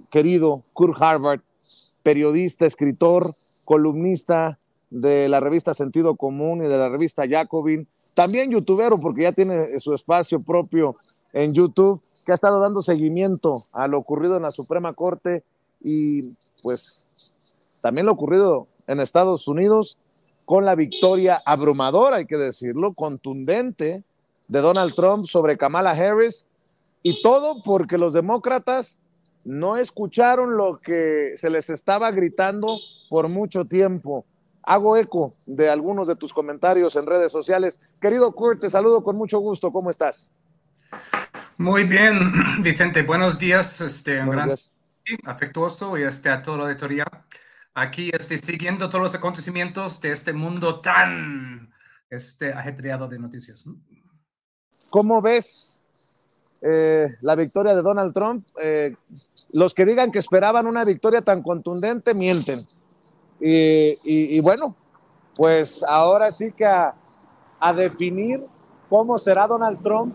querido Kurt Harvard, periodista, escritor, columnista de la revista Sentido Común y de la revista Jacobin, también youtubero porque ya tiene su espacio propio en YouTube, que ha estado dando seguimiento a lo ocurrido en la Suprema Corte y pues también lo ocurrido en Estados Unidos con la victoria abrumadora, hay que decirlo, contundente de Donald Trump sobre Kamala Harris, y todo porque los demócratas no escucharon lo que se les estaba gritando por mucho tiempo. Hago eco de algunos de tus comentarios en redes sociales. Querido Kurt, te saludo con mucho gusto. ¿Cómo estás? Muy bien, Vicente. Buenos días. Un Buenos gran días. saludo afectuoso y a toda la auditoría. Aquí siguiendo todos los acontecimientos de este mundo tan ajetreado de noticias. ¿Cómo ves la victoria de Donald Trump? Los que digan que esperaban una victoria tan contundente mienten. Y bueno, pues ahora sí que a definir cómo será Donald Trump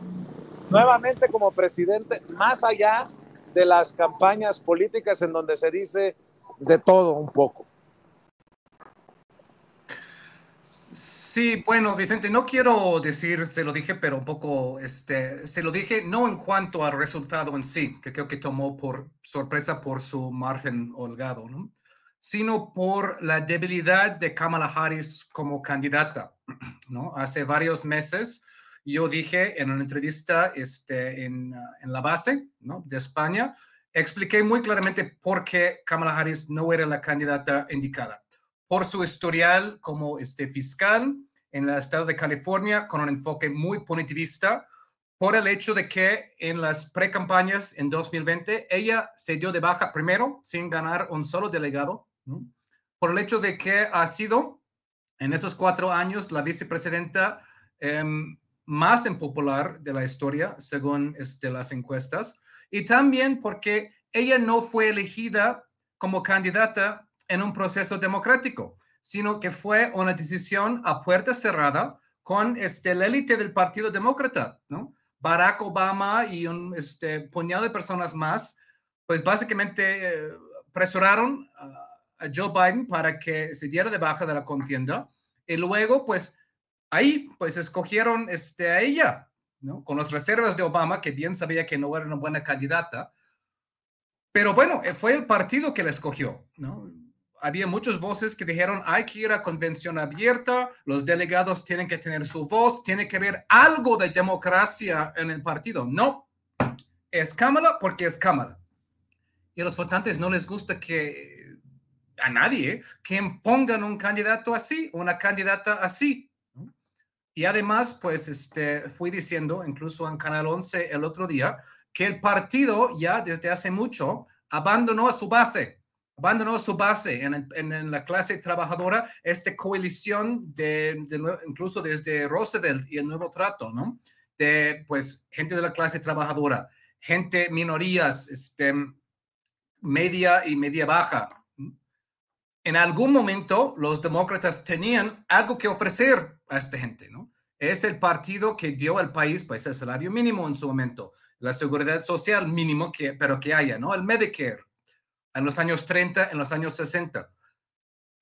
nuevamente como presidente, más allá de las campañas políticas en donde se dice de todo un poco. Sí, bueno, Vicente, no quiero decir, se lo dije, pero un poco, se lo dije no en cuanto al resultado en sí, que creo que tomó por sorpresa por su margen holgado, ¿no? Sino por la debilidad de Kamala Harris como candidata, ¿no? Hace varios meses yo dije en una entrevista en la base, ¿no? de España, expliqué muy claramente por qué Kamala Harris no era la candidata indicada por su historial como fiscal en el estado de California con un enfoque muy punitivista, por el hecho de que en las precampañas en 2020 ella se dio de baja primero sin ganar un solo delegado, ¿no? Por el hecho de que ha sido en esos 4 años la vicepresidenta más impopular de la historia, según las encuestas, y también porque ella no fue elegida como candidata en un proceso democrático, sino que fue una decisión a puerta cerrada con la élite del Partido Demócrata, ¿no? Barack Obama y un puñado de personas más, pues básicamente presuraron a Joe Biden para que se diera de baja de la contienda y luego, pues, ahí, pues, escogieron a ella, ¿no? Con las reservas de Obama, que bien sabía que no era una buena candidata, pero bueno, fue el partido que la escogió, ¿no? Había muchas voces que dijeron, hay que ir a convención abierta, los delegados tienen que tener su voz, tiene que haber algo de democracia en el partido. No, es Kamala porque es Kamala. Y a los votantes no les gusta que a nadie que impongan un candidato así, una candidata así. ¿No? Y además, pues, fui diciendo, incluso en Canal 11 el otro día, que el partido ya desde hace mucho abandonó su base en la clase trabajadora, esta coalición incluso desde Roosevelt y el Nuevo Trato, ¿no? De, pues, gente de la clase trabajadora, gente, minorías, media y media baja. En algún momento los demócratas tenían algo que ofrecer a esta gente, ¿no? Es el partido que dio al país, pues, el salario mínimo en su momento, la seguridad social mínimo, pero que haya, ¿no? El Medicare en los años 30, en los años 60.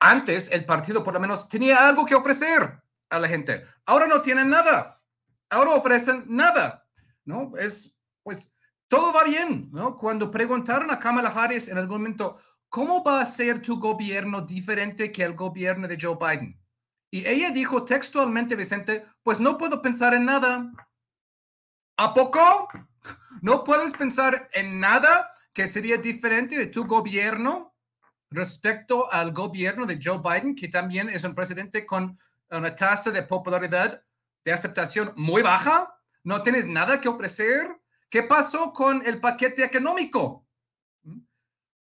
Antes el partido por lo menos tenía algo que ofrecer a la gente. Ahora no tienen nada. Ahora ofrecen nada, ¿no? Pues, todo va bien, ¿no? Cuando preguntaron a Kamala Harris en algún momento, ¿cómo va a ser tu gobierno diferente que el gobierno de Joe Biden? Y ella dijo textualmente, Vicente, pues no puedo pensar en nada. ¿A poco? ¿No puedes pensar en nada que sería diferente de tu gobierno respecto al gobierno de Joe Biden, que también es un presidente con una tasa de popularidad, de aceptación muy baja? ¿No tienes nada que ofrecer? ¿Qué pasó con el paquete económico?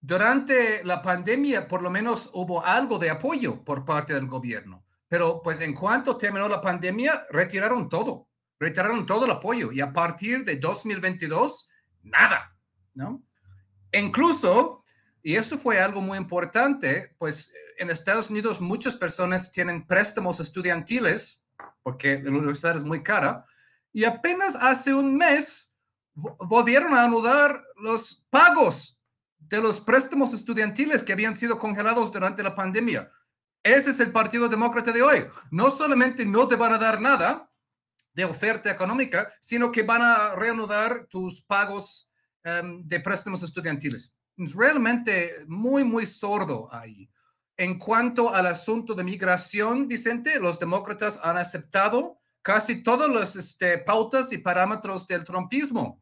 Durante la pandemia, por lo menos hubo algo de apoyo por parte del gobierno, pero pues en cuanto terminó la pandemia, retiraron todo el apoyo y a partir de 2022, nada, ¿no? Incluso, y esto fue algo muy importante, pues en Estados Unidos muchas personas tienen préstamos estudiantiles porque la universidad es muy cara y apenas hace un mes volvieron a anudar los pagos de los préstamos estudiantiles que habían sido congelados durante la pandemia. Ese es el Partido Demócrata de hoy. No solamente no te van a dar nada de oferta económica, sino que van a reanudar tus pagos de préstamos estudiantiles. Es realmente muy, muy sordo ahí. En cuanto al asunto de migración, Vicente, los demócratas han aceptado casi todas las pautas y parámetros del trumpismo.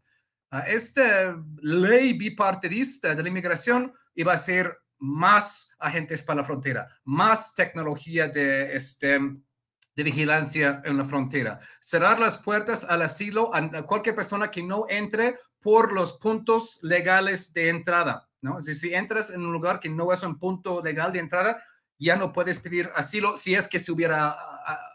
Esta ley bipartidista de la inmigración iba a ser más agentes para la frontera, más tecnología de vigilancia en la frontera, cerrar las puertas al asilo a cualquier persona que no entre por los puntos legales de entrada, ¿no? Es decir, si entras en un lugar que no es un punto legal de entrada, ya no puedes pedir asilo si es que se hubiera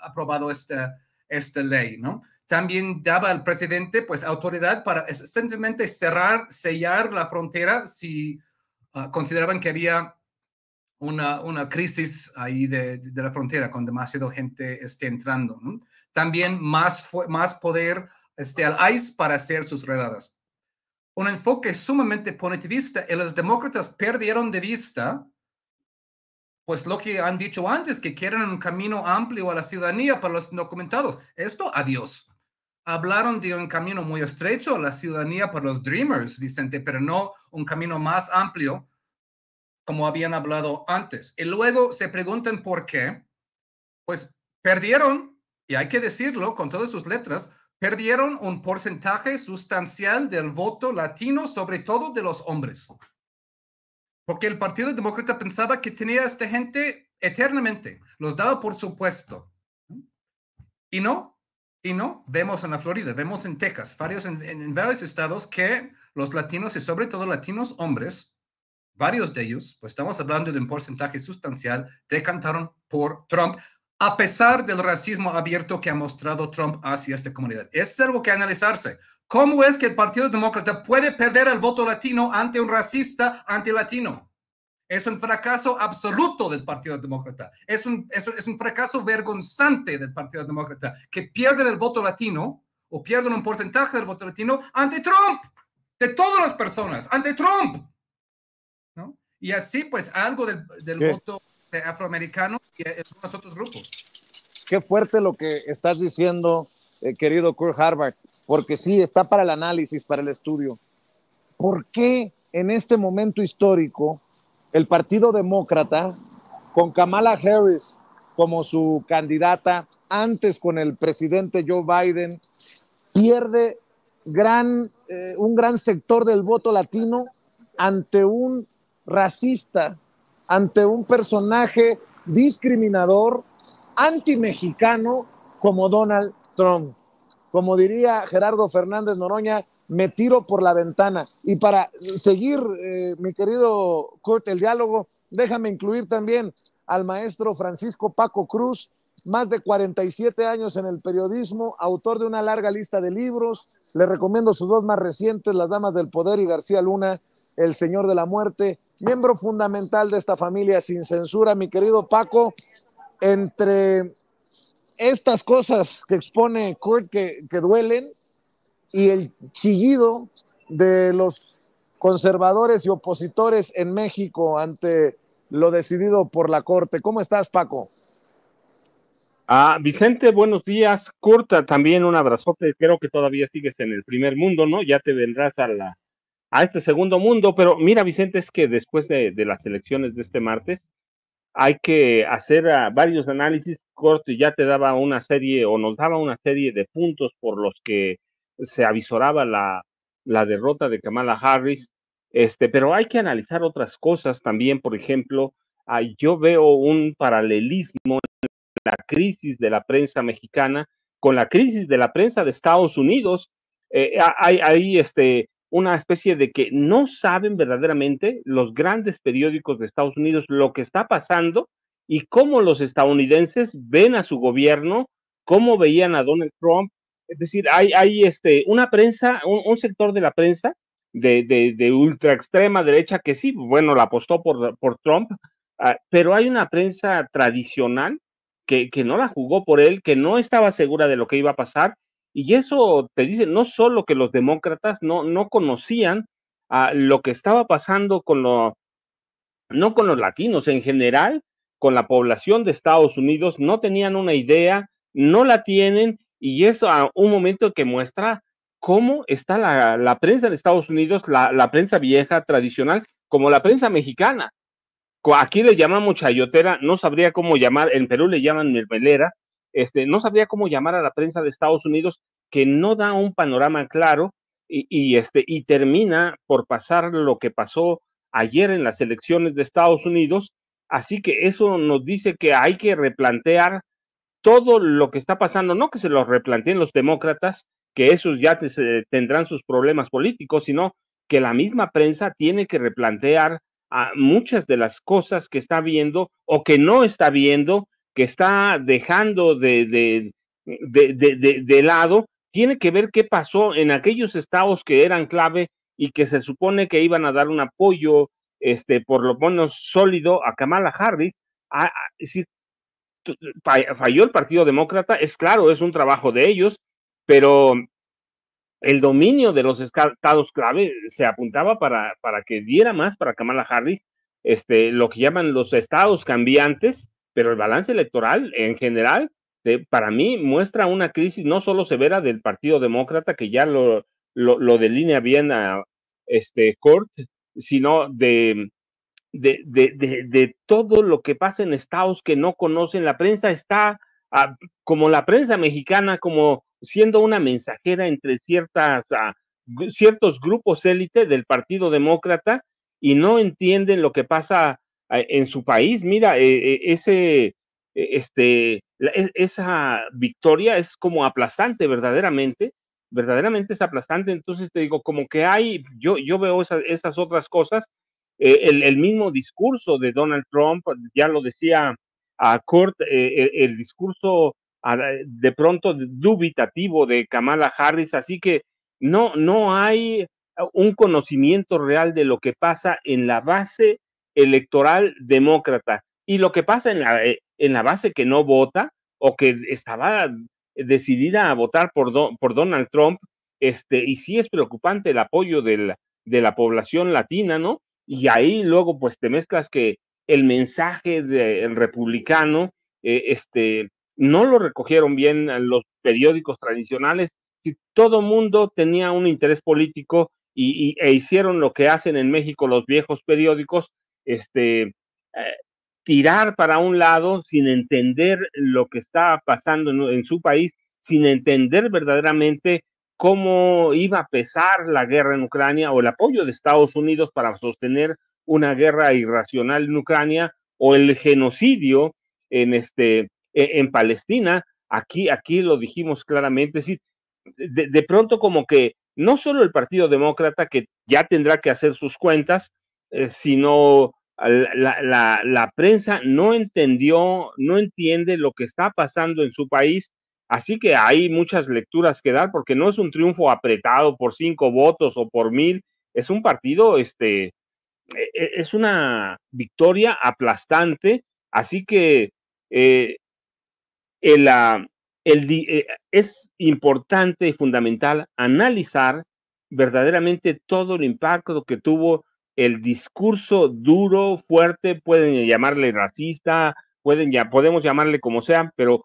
aprobado esta ley, ¿no? También daba al presidente, pues, autoridad para simplemente sellar la frontera si consideraban que había una crisis ahí de la frontera con demasiada gente entrando, ¿no? También más poder al ICE para hacer sus redadas. Un enfoque sumamente punitivista y los demócratas perdieron de vista pues lo que han dicho antes, que quieren un camino amplio a la ciudadanía para los indocumentados. Esto, adiós. Hablaron de un camino muy estrecho a la ciudadanía para los Dreamers, Vicente, pero no un camino más amplio como habían hablado antes. Y luego se preguntan por qué. Pues perdieron, y hay que decirlo con todas sus letras, perdieron un porcentaje sustancial del voto latino, sobre todo de los hombres. Porque el Partido Demócrata pensaba que tenía a esta gente eternamente, los daba por supuesto. Y no, vemos en la Florida, vemos en Texas, en varios estados que los latinos y sobre todo latinos hombres, varios de ellos, pues estamos hablando de un porcentaje sustancial, decantaron por Trump, a pesar del racismo abierto que ha mostrado Trump hacia esta comunidad. Es algo que analizarse. ¿Cómo es que el Partido Demócrata puede perder el voto latino ante un racista antilatino? Es un fracaso absoluto del Partido Demócrata. Es un fracaso vergonzante del Partido Demócrata, que pierden el voto latino o pierden un porcentaje del voto latino ante Trump, de todas las personas, ante Trump, ¿no? Y así, pues, algo del voto afroamericano y los otros grupos. Qué fuerte lo que estás diciendo, querido Kurt Harbaugh, porque sí, está para el análisis, para el estudio. ¿Por qué en este momento histórico el Partido Demócrata, con Kamala Harris como su candidata, antes con el presidente Joe Biden, pierde un gran sector del voto latino ante un racista, ante un personaje discriminador, anti-mexicano como Donald Trump? Como diría Gerardo Fernández Noroña, me tiro por la ventana. Y para seguir, mi querido Kurt, el diálogo, déjame incluir también al maestro Francisco Paco Cruz, más de 47 años en el periodismo, autor de una larga lista de libros. Le recomiendo sus dos más recientes, Las Damas del Poder y García Luna, El Señor de la Muerte, miembro fundamental de esta familia sin censura. Mi querido Paco, entre estas cosas que expone Kurt que duelen y el chillido de los conservadores y opositores en México ante lo decidido por la Corte. ¿Cómo estás, Paco? Vicente, buenos días. Kurt, también un abrazote. Creo que todavía sigues en el primer mundo, ¿no? Ya te vendrás a este segundo mundo, pero mira, Vicente, es que después de las elecciones de este martes, hay que hacer varios análisis. Kurt ya te daba una serie o nos daba una serie de puntos por los que se avisoraba la derrota de Kamala Harris, pero hay que analizar otras cosas también. Por ejemplo, yo veo un paralelismo en la crisis de la prensa mexicana con la crisis de la prensa de Estados Unidos. Hay una especie de que no saben verdaderamente los grandes periódicos de Estados Unidos lo que está pasando y cómo los estadounidenses ven a su gobierno, cómo veían a Donald Trump. Es decir, hay una prensa, un sector de la prensa de ultra extrema derecha que sí, bueno, la apostó por Trump, pero hay una prensa tradicional que no la jugó por él, que no estaba segura de lo que iba a pasar. Y eso te dice no solo que los demócratas no conocían a lo que estaba pasando no con los latinos en general, con la población de Estados Unidos, no tenían una idea, no la tienen, y es a un momento que muestra cómo está la prensa de Estados Unidos, la prensa vieja, tradicional, como la prensa mexicana. Aquí le llamamos chayotera, no sabría cómo llamar, en Perú le llaman mermelera, no sabría cómo llamar a la prensa de Estados Unidos, que no da un panorama claro y termina por pasar lo que pasó ayer en las elecciones de Estados Unidos. Así que eso nos dice que hay que replantear todo lo que está pasando, no que se lo replanteen los demócratas, que esos ya tendrán sus problemas políticos, sino que la misma prensa tiene que replantear a muchas de las cosas que está viendo o que no está viendo, que está dejando de lado. Tiene que ver qué pasó en aquellos estados que eran clave y que se supone que iban a dar un apoyo, por lo menos sólido a Kamala Harris. Si falló el Partido Demócrata, es claro, es un trabajo de ellos, pero el dominio de los estados clave se apuntaba para que diera más para Kamala Harris, lo que llaman los estados cambiantes, pero el balance electoral en general, para mí, muestra una crisis no solo severa del Partido Demócrata, que ya lo delinea bien a Court, sino de todo lo que pasa en estados que no conocen. La prensa está como la prensa mexicana, como siendo una mensajera entre ciertos grupos élite del Partido Demócrata y no entienden lo que pasa en su país. Mira, esa victoria es como aplastante, verdaderamente es aplastante. Entonces te digo, como que yo veo esas otras cosas. El mismo discurso de Donald Trump, ya lo decía a Kurt, el discurso de pronto dubitativo de Kamala Harris, así que no hay un conocimiento real de lo que pasa en la base electoral demócrata y lo que pasa en la base que no vota o que estaba decidida a votar por Donald Trump, y sí es preocupante el apoyo de la población latina, ¿no? Y ahí luego pues te mezclas que el mensaje del republicano, no lo recogieron bien los periódicos tradicionales. Si todo mundo tenía un interés político e hicieron lo que hacen en México los viejos periódicos, tirar para un lado sin entender lo que está pasando en su país, sin entender verdaderamente cómo iba a pesar la guerra en Ucrania o el apoyo de Estados Unidos para sostener una guerra irracional en Ucrania o el genocidio en Palestina. Aquí lo dijimos claramente. Sí, de pronto como que no solo el Partido Demócrata, que ya tendrá que hacer sus cuentas, sino la prensa no entiende lo que está pasando en su país. Así que hay muchas lecturas que dar, porque no es un triunfo apretado por 5 votos o por 1000, es un partido, es una victoria aplastante. Así que es importante y fundamental analizar verdaderamente todo el impacto que tuvo el discurso duro, fuerte, pueden llamarle racista, podemos llamarle como sea, pero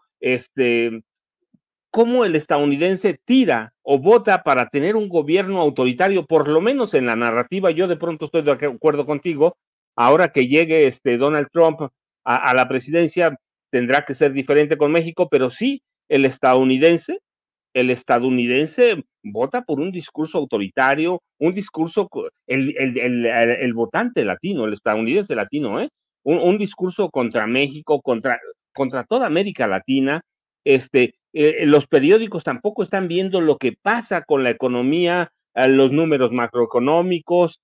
cómo el estadounidense tira o vota para tener un gobierno autoritario, por lo menos en la narrativa. Yo de pronto estoy de acuerdo contigo, ahora que llegue Donald Trump a la presidencia, tendrá que ser diferente con México, pero sí, el estadounidense vota por un discurso autoritario, un discurso, el votante latino, el estadounidense latino, un discurso contra México, contra toda América Latina. Los periódicos tampoco están viendo lo que pasa con la economía, los números macroeconómicos,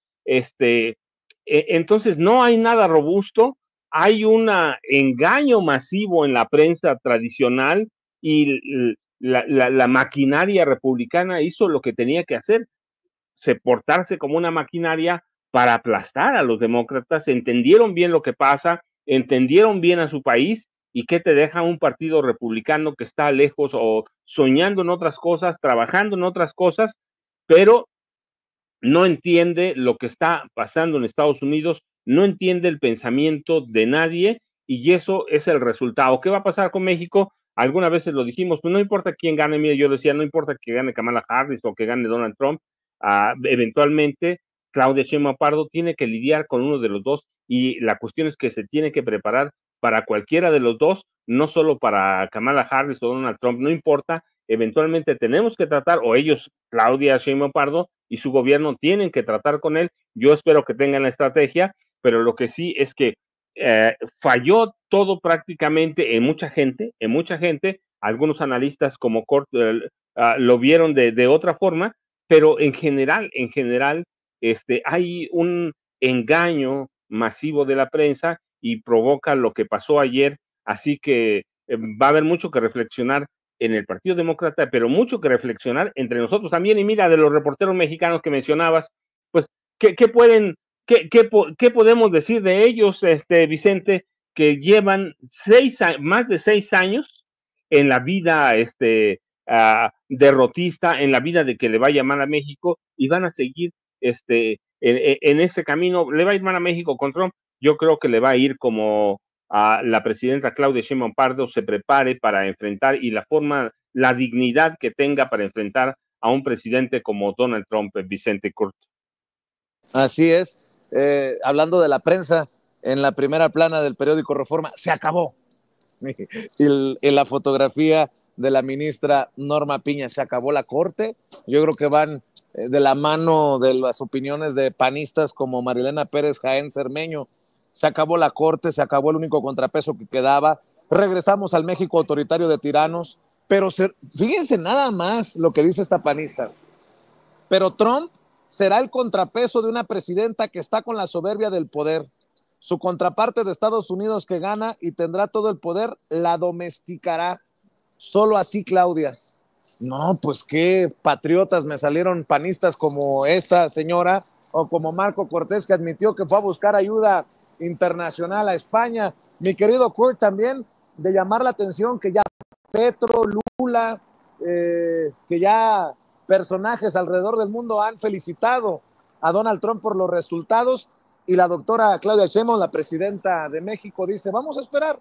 entonces no hay nada robusto, hay un engaño masivo en la prensa tradicional y la maquinaria republicana hizo lo que tenía que hacer, portarse como una maquinaria para aplastar a los demócratas. Entendieron bien lo que pasa, entendieron bien a su país y qué te deja un partido republicano que está lejos o soñando en otras cosas, trabajando en otras cosas, pero no entiende lo que está pasando en Estados Unidos, no entiende el pensamiento de nadie y eso es el resultado. ¿Qué va a pasar con México? Algunas veces lo dijimos, pues no importa quién gane, mira, yo decía, no importa que gane Kamala Harris o que gane Donald Trump, eventualmente Claudia Sheinbaum Pardo tiene que lidiar con uno de los dos y la cuestión es que se tiene que preparar para cualquiera de los dos, no solo para Kamala Harris o Donald Trump, no importa, eventualmente tenemos que tratar, o ellos, Claudia Sheinbaum Pardo y su gobierno tienen que tratar con él. Yo espero que tengan la estrategia, pero lo que sí es que falló todo prácticamente en mucha gente, algunos analistas como Cort lo vieron de otra forma, pero en general, hay un engaño masivo de la prensa y provoca lo que pasó ayer, así que va a haber mucho que reflexionar en el Partido Demócrata, pero mucho que reflexionar entre nosotros también. Y mira, de los reporteros mexicanos que mencionabas, pues, ¿qué podemos decir de ellos, Vicente, que llevan más de 6 años en la vida derrotista, en la vida de que le va a llamar a México y van a seguir en ese camino? Le va a ir mal a México con Trump. Yo creo que le va a ir como a la presidenta Claudia Sheinbaum Pardo se prepare para enfrentar y la dignidad que tenga para enfrentar a un presidente como Donald Trump, Vicente Kurt. Así es. Hablando de la prensa, en la primera plana del periódico Reforma, se acabó. En la fotografía de la ministra Norma Piña, se acabó la corte. Yo creo que van de la mano de las opiniones de panistas como Marilena Pérez Jaén Cermeño. Se acabó la corte, se acabó el único contrapeso que quedaba. Regresamos al México autoritario de tiranos. Pero fíjense nada más lo que dice esta panista. Pero Trump será el contrapeso de una presidenta que está con la soberbia del poder. Su contraparte de Estados Unidos que gana y tendrá todo el poder, la domesticará. Solo así, Claudia. No, pues qué patriotas me salieron panistas como esta señora o como Marco Cortés, que admitió que fue a buscar ayuda internacional a España. Mi querido Kurt, también de llamar la atención que ya Petro, Lula, que ya personajes alrededor del mundo han felicitado a Donald Trump por los resultados, y la doctora Claudia Sheinbaum, la presidenta de México, dice, vamos a esperar.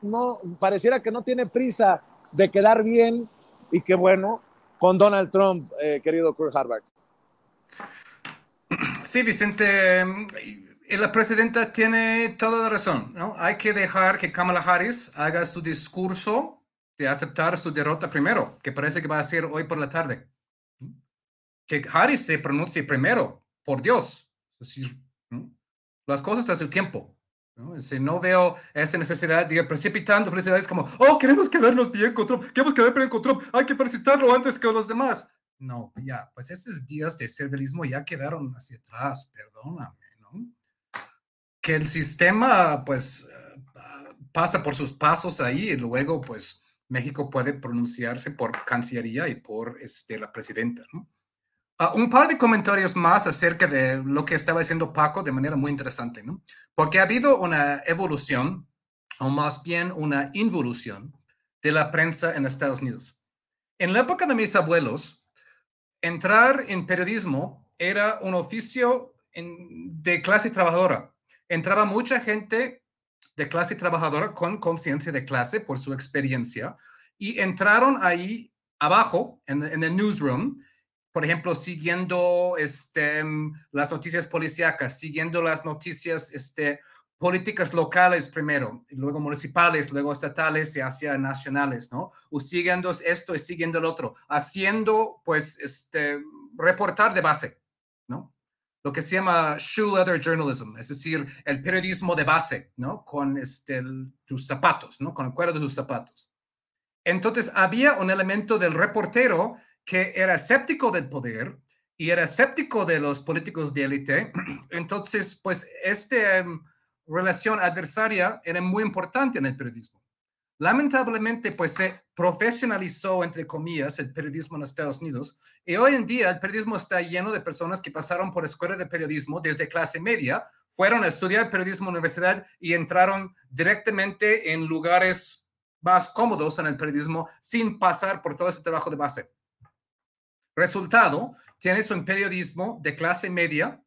No, pareciera que no tiene prisa de quedar bien, y qué bueno, con Donald Trump, querido Kurt Harbaugh. Sí, Vicente, la presidenta tiene toda la razón, ¿no? Hay que dejar que Kamala Harris haga su discurso de aceptar su derrota primero, que parece que va a ser hoy por la tarde. Que Harris se pronuncie primero, por Dios. Es decir, ¿no? Las cosas a su tiempo. ¿No? No veo esa necesidad de ir precipitando felicidades como, oh, queremos quedarnos bien con Trump, queremos quedar bien con Trump, hay que felicitarlo antes que los demás. No, ya, pues esos días de servilismo ya quedaron hacia atrás, perdóname, ¿no? Que el sistema, pues, pasa por sus pasos ahí y luego, pues, México puede pronunciarse por Cancillería y por la presidenta, ¿no? Un par de comentarios más acerca de lo que estaba diciendo Paco de manera muy interesante, ¿no? Porque ha habido una evolución, o más bien una involución, de la prensa en Estados Unidos. En la época de mis abuelos, entrar en periodismo era un oficio de clase trabajadora. Entraba mucha gente de clase trabajadora con conciencia de clase por su experiencia y entraron ahí abajo en el newsroom, por ejemplo, siguiendo las noticias policíacas, siguiendo las noticias políticas locales primero, luego municipales, luego estatales y hacia nacionales, ¿no? O siguiendo esto y siguiendo el otro, haciendo, pues, reportar de base, ¿no? Lo que se llama shoe leather journalism, es decir, el periodismo de base, ¿no? Con tus zapatos, ¿no? Con el cuero de tus zapatos. Entonces, había un elemento del reportero que era escéptico del poder y era escéptico de los políticos de élite. Entonces, pues, relación adversaria era muy importante en el periodismo. Lamentablemente, pues se profesionalizó, entre comillas, el periodismo en Estados Unidos y hoy en día el periodismo está lleno de personas que pasaron por escuela de periodismo desde clase media, fueron a estudiar periodismo en la universidad y entraron directamente en lugares más cómodos en el periodismo sin pasar por todo ese trabajo de base. Resultado, tienes un periodismo de clase media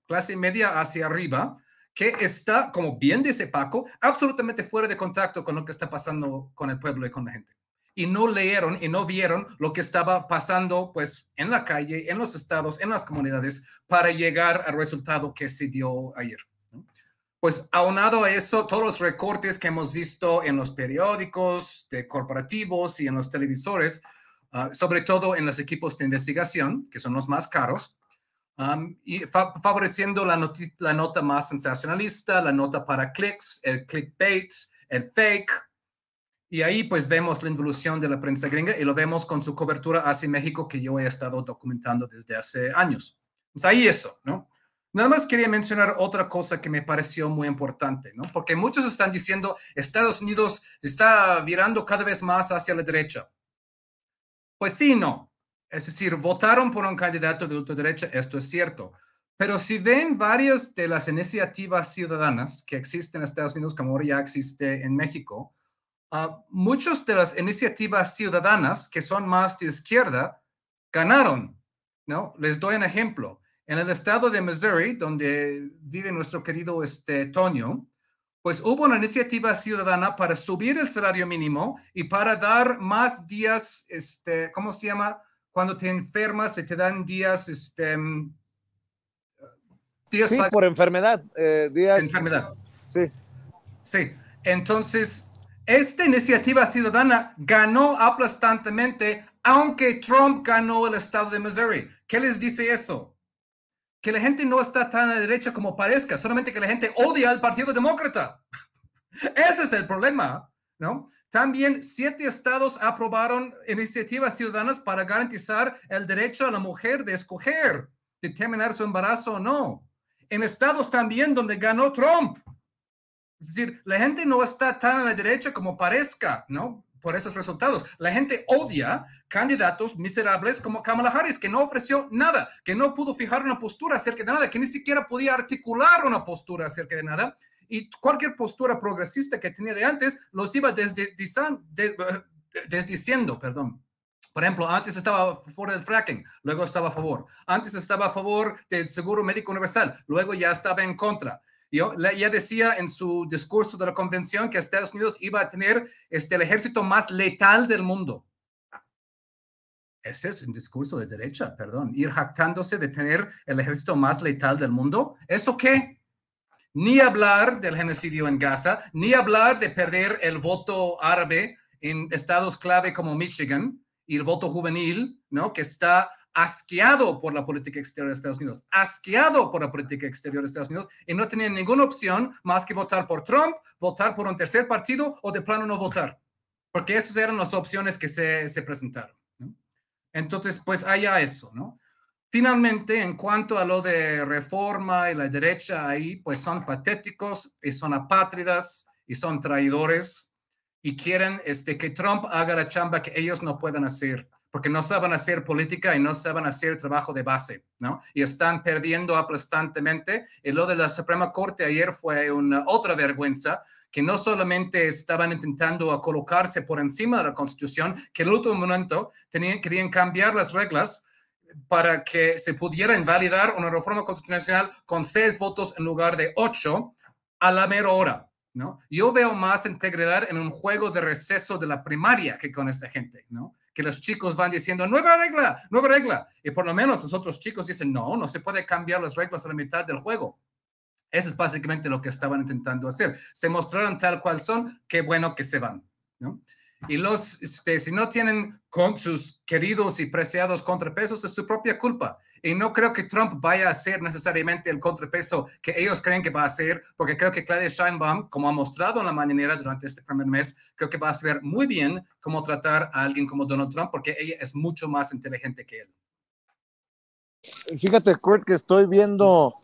hacia arriba, que está, como bien dice Paco, absolutamente fuera de contacto con lo que está pasando con el pueblo y con la gente. Y no leyeron y no vieron lo que estaba pasando pues en la calle, en los estados, en las comunidades, para llegar al resultado que se dio ayer. Pues aunado a eso, todos los recortes que hemos visto en los periódicos de corporativos y en los televisores, sobre todo en los equipos de investigación, que son los más caros, y favoreciendo la nota más sensacionalista, la nota para clics, el clickbait, el fake. Y ahí pues vemos la evolución de la prensa gringa y lo vemos con su cobertura hacia México que yo he estado documentando desde hace años. Pues ahí eso, ¿no? Nada más quería mencionar otra cosa que me pareció muy importante, ¿no? Porque muchos están diciendo Estados Unidos está virando cada vez más hacia la derecha. Pues sí, no. Es decir, votaron por un candidato de ultraderecha, esto es cierto. Pero si ven varias de las iniciativas ciudadanas que existen en Estados Unidos, como ahora ya existe en México, muchas de las iniciativas ciudadanas que son más de izquierda ganaron, ¿no? Les doy un ejemplo. En el estado de Missouri, donde vive nuestro querido Toño, pues hubo una iniciativa ciudadana para subir el salario mínimo y para dar más días, ¿cómo se llama? Cuando te enfermas y te dan días, días sí, por enfermedad, días. Enfermedad. Sí. Sí, entonces, esta iniciativa ciudadana ganó aplastantemente, aunque Trump ganó el estado de Missouri. ¿Qué les dice eso? Que la gente no está tan a la derecha como parezca, solamente que la gente odia al Partido Demócrata. Ese es el problema, ¿no? También 7 estados aprobaron iniciativas ciudadanas para garantizar el derecho a la mujer de escoger, de terminar su embarazo o no. En estados también donde ganó Trump. Es decir, la gente no está tan a la derecha como parezca, ¿no? Por esos resultados. La gente odia candidatos miserables como Kamala Harris, que no ofreció nada, que no pudo fijar una postura acerca de nada, que ni siquiera podía articular una postura acerca de nada. Y cualquier postura progresista que tenía de antes los iba desdiciendo, perdón. Por ejemplo, antes estaba a favor del fracking, luego estaba a favor. Antes estaba a favor del seguro médico universal, luego ya estaba en contra. Ya decía en su discurso de la convención que Estados Unidos iba a tener el ejército más letal del mundo. Ese es un discurso de derecha, perdón. Ir jactándose de tener el ejército más letal del mundo. ¿Eso qué? Ni hablar del genocidio en Gaza, ni hablar de perder el voto árabe en estados clave como Michigan y el voto juvenil, ¿no? Que está asqueado por la política exterior de Estados Unidos, asqueado por la política exterior de Estados Unidos y no tenían ninguna opción más que votar por Trump, votar por un tercer partido o de plano no votar, porque esas eran las opciones que se presentaron, ¿no? Entonces, pues haya eso, ¿no? Finalmente, en cuanto a lo de reforma y la derecha ahí, pues son patéticos y son apátridas y son traidores y quieren que Trump haga la chamba que ellos no puedan hacer, porque no saben hacer política y no saben hacer trabajo de base, ¿no? Y están perdiendo aplastantemente. Y lo de la Suprema Corte ayer fue otra vergüenza, que no solamente estaban intentando colocarse por encima de la Constitución, que en el último momento querían cambiar las reglas para que se pudiera invalidar una reforma constitucional con 6 votos en lugar de 8 a la mera hora, ¿no? Yo veo más integridad en un juego de receso de la primaria que con esta gente, ¿no? Que los chicos van diciendo, nueva regla, y por lo menos los otros chicos dicen, no se puede cambiar las reglas a la mitad del juego. Eso es básicamente lo que estaban intentando hacer. Se mostraron tal cual son, qué bueno que se van, ¿no? Y si no tienen con sus queridos y preciados contrapesos, es su propia culpa. Y no creo que Trump vaya a hacer necesariamente el contrapeso que ellos creen que va a hacer, porque creo que Claudia Sheinbaum, como ha mostrado en la mañanera durante este primer mes, creo que va a saber muy bien cómo tratar a alguien como Donald Trump, porque ella es mucho más inteligente que él. Fíjate, Kurt, que estoy viendo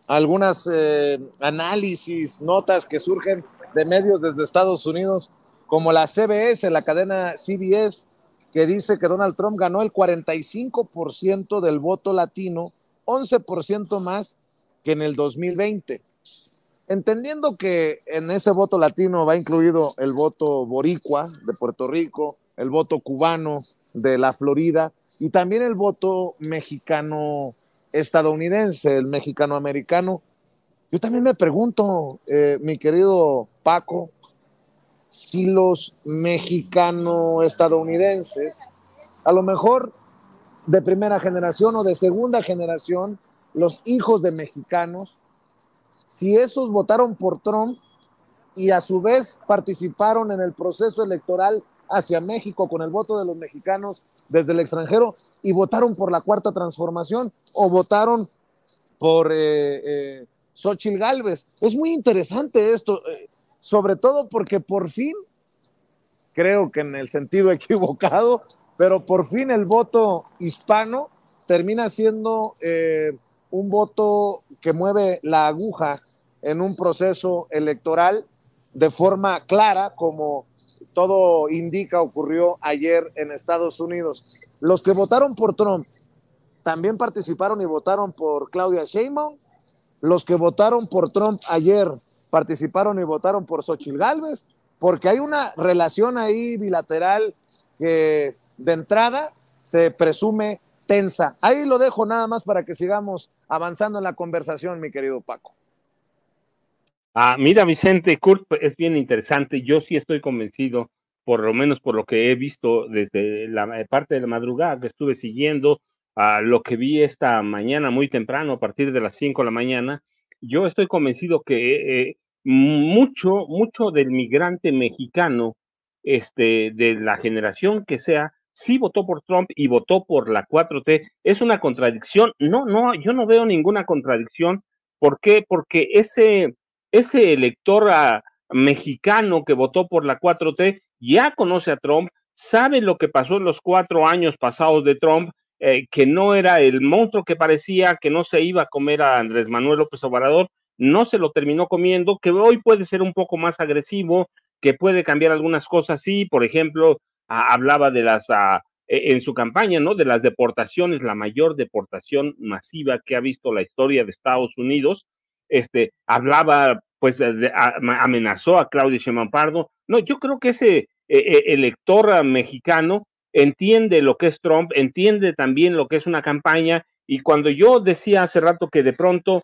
algunas análisis, notas que surgen de medios desde Estados Unidos, como la CBS, la cadena CBS, que dice que Donald Trump ganó el 45% del voto latino, 11% más que en el 2020. Entendiendo que en ese voto latino va incluido el voto boricua de Puerto Rico, el voto cubano de la Florida y también el voto mexicano estadounidense, el mexicano-americano. Yo también me pregunto, mi querido Paco, si los mexicano-estadounidenses, a lo mejor de primera generación o de segunda generación, los hijos de mexicanos, si esos votaron por Trump y a su vez participaron en el proceso electoral hacia México con el voto de los mexicanos desde el extranjero y votaron por la Cuarta Transformación o votaron por Xóchitl Gálvez. Es muy interesante esto, sobre todo porque por fin, creo que en el sentido equivocado, pero por fin el voto hispano termina siendo un voto que mueve la aguja en un proceso electoral de forma clara, como todo indica ocurrió ayer en Estados Unidos. Los que votaron por Trump también participaron y votaron por Claudia Sheinbaum. Los que votaron por Trump ayer participaron y votaron por Xóchitl Gálvez, porque hay una relación ahí bilateral que de entrada se presume tensa. Ahí lo dejo nada más para que sigamos avanzando en la conversación, mi querido Paco. Mira, Vicente, Kurt, es bien interesante. Yo sí estoy convencido, por lo menos por lo que he visto desde la parte de la madrugada que estuve siguiendo, lo que vi esta mañana muy temprano, a partir de las 5 de la mañana. Yo estoy convencido que mucho del migrante mexicano, de la generación que sea, sí votó por Trump y votó por la 4T. Es una contradicción. No, yo no veo ninguna contradicción. ¿Por qué? Porque ese elector mexicano que votó por la 4T ya conoce a Trump, sabe lo que pasó en los 4 años pasados de Trump, que no era el monstruo que parecía, que no se iba a comer a Andrés Manuel López Obrador, no se lo terminó comiendo, que hoy puede ser un poco más agresivo, que puede cambiar algunas cosas, sí, por ejemplo, hablaba de las, en su campaña, ¿no? De las deportaciones, la mayor deportación masiva que ha visto la historia de Estados Unidos. Hablaba, pues, amenazó a Claudia Sheinbaum Pardo. No, yo creo que ese elector mexicano entiende lo que es Trump, entiende también lo que es una campaña, y cuando yo decía hace rato que de pronto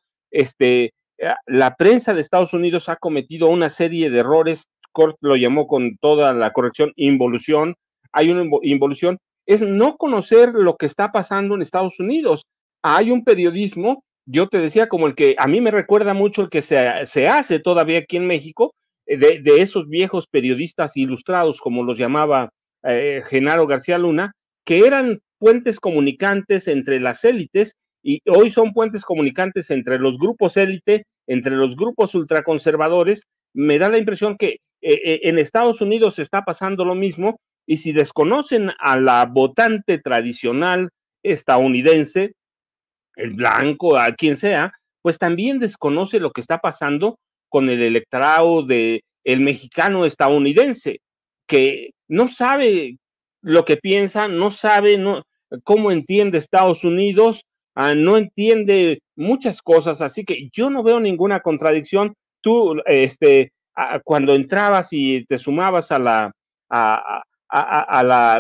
la prensa de Estados Unidos ha cometido una serie de errores, Cort lo llamó con toda la corrección, involución, hay una involución, es no conocer lo que está pasando en Estados Unidos. Hay un periodismo, yo te decía, como el que a mí me recuerda mucho el que se hace todavía aquí en México, de esos viejos periodistas ilustrados, como los llamaba Genaro García Luna, que eran puentes comunicantes entre las élites, y hoy son puentes comunicantes entre los grupos élite, entre los grupos ultraconservadores. Me da la impresión que en Estados Unidos está pasando lo mismo, y si desconocen a la votante tradicional estadounidense, el blanco, a quien sea, pues también desconoce lo que está pasando con el electorado de el mexicano estadounidense, que no sabe lo que piensa, no sabe cómo entiende Estados Unidos, no entiende muchas cosas, así que yo no veo ninguna contradicción. Tú, cuando entrabas y te sumabas a la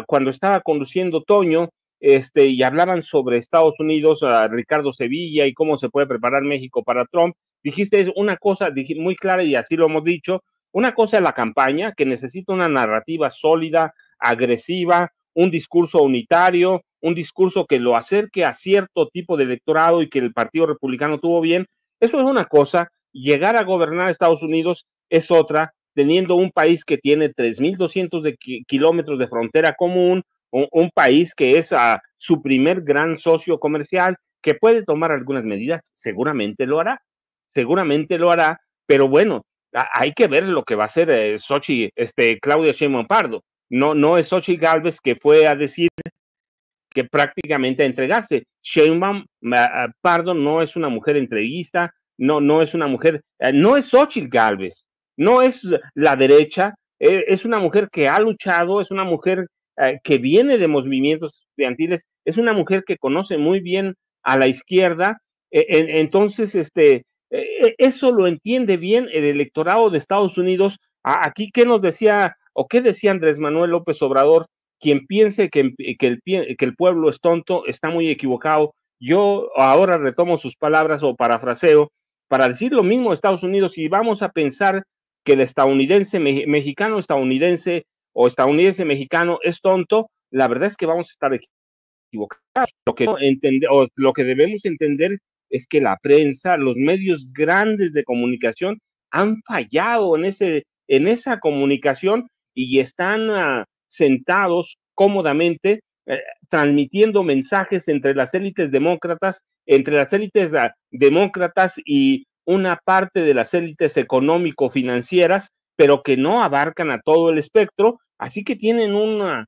cuando estaba conduciendo Toño, y hablaban sobre Estados Unidos, a Ricardo Sevilla, y cómo se puede preparar México para Trump. Dijiste una cosa muy clara, y así lo hemos dicho: una cosa es la campaña, que necesita una narrativa sólida, agresiva, un discurso unitario, un discurso que lo acerque a cierto tipo de electorado y que el Partido Republicano tuvo bien. Eso es una cosa. Llegar a gobernar Estados Unidos es otra, teniendo un país que tiene 3,200 kilómetros de frontera común, un país que es su primer gran socio comercial, que puede tomar algunas medidas, seguramente lo hará, pero bueno, hay que ver lo que va a hacer Claudia Sheinbaum Pardo. No es Xóchitl Gálvez, que fue a decir que prácticamente a entregarse. Sheinbaum Pardo no es una mujer entreguista, no es una mujer, no es Xóchitl Gálvez, no es la derecha, es una mujer que ha luchado, es una mujer que viene de movimientos estudiantiles, es una mujer que conoce muy bien a la izquierda. Entonces, eso lo entiende bien el electorado de Estados Unidos. Aquí, ¿qué nos decía o qué decía Andrés Manuel López Obrador? Quien piense que el pueblo es tonto está muy equivocado. Yo ahora retomo sus palabras o parafraseo para decir lo mismo de Estados Unidos, y vamos a pensar que el estadounidense mexicano estadounidense o estadounidense mexicano es tonto, la verdad es que vamos a estar equivocados. Lo que debemos entender es que la prensa, los medios grandes de comunicación han fallado en esa comunicación y están sentados cómodamente transmitiendo mensajes entre las élites demócratas, y una parte de las élites económico-financieras, pero que no abarcan a todo el espectro, así que tienen una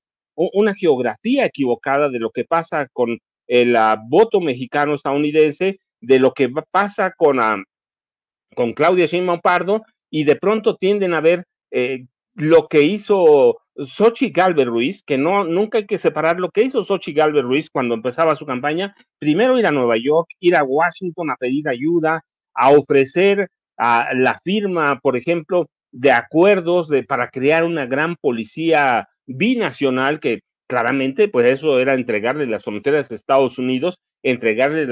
geografía equivocada de lo que pasa con el voto mexicano estadounidense, de lo que pasa con Claudia Sheinbaum Pardo, y de pronto tienden a ver lo que hizo Xochitl Gálvez Ruiz, que nunca hay que separar lo que hizo Xochitl Gálvez Ruiz cuando empezaba su campaña. Primero ir a Nueva York, ir a Washington a pedir ayuda, a ofrecer la firma, por ejemplo, de acuerdos para crear una gran policía binacional, que claramente pues eso era entregarle las fronteras de Estados Unidos, entregarle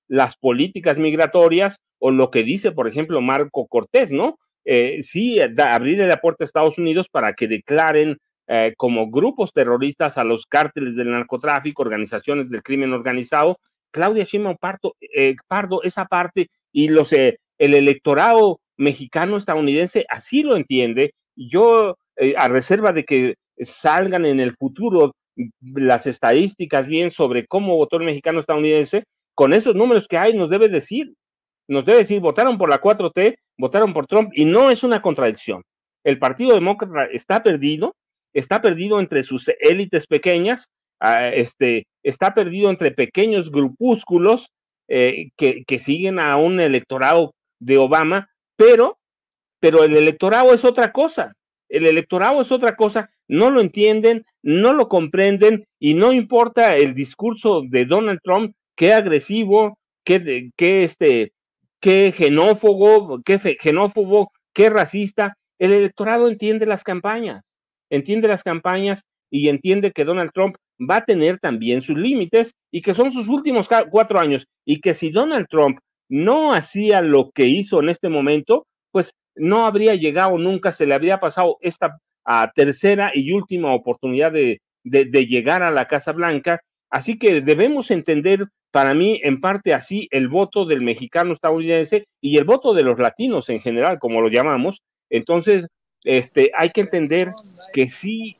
las políticas migratorias, o lo que dice, por ejemplo, Marco Cortés, ¿no? Sí, abrirle la puerta a Estados Unidos para que declaren como grupos terroristas a los cárteles del narcotráfico, organizaciones del crimen organizado. Claudia Sheinbaum Pardo, esa parte, y el electorado mexicano estadounidense así lo entiende. Yo, a reserva de que salgan en el futuro las estadísticas bien sobre cómo votó el mexicano estadounidense, con esos números que hay nos debe decir, votaron por la 4T, votaron por Trump, y no es una contradicción. El Partido Demócrata está perdido entre sus élites pequeñas, está perdido entre pequeños grupúsculos que siguen a un electorado de Obama, pero el electorado es otra cosa. El electorado es otra cosa, no lo entienden, no lo comprenden, y no importa el discurso de Donald Trump, qué agresivo, qué xenófobo, qué racista. El electorado entiende las campañas y entiende que Donald Trump va a tener también sus límites y que son sus últimos 4 años, y que si Donald Trump no hacía lo que hizo en este momento, pues no habría llegado nunca, se le habría pasado esta tercera y última oportunidad de llegar a la Casa Blanca. Así que debemos entender, para mí, en parte así, el voto del mexicano estadounidense y el voto de los latinos en general, como lo llamamos. Entonces, hay que entender que sí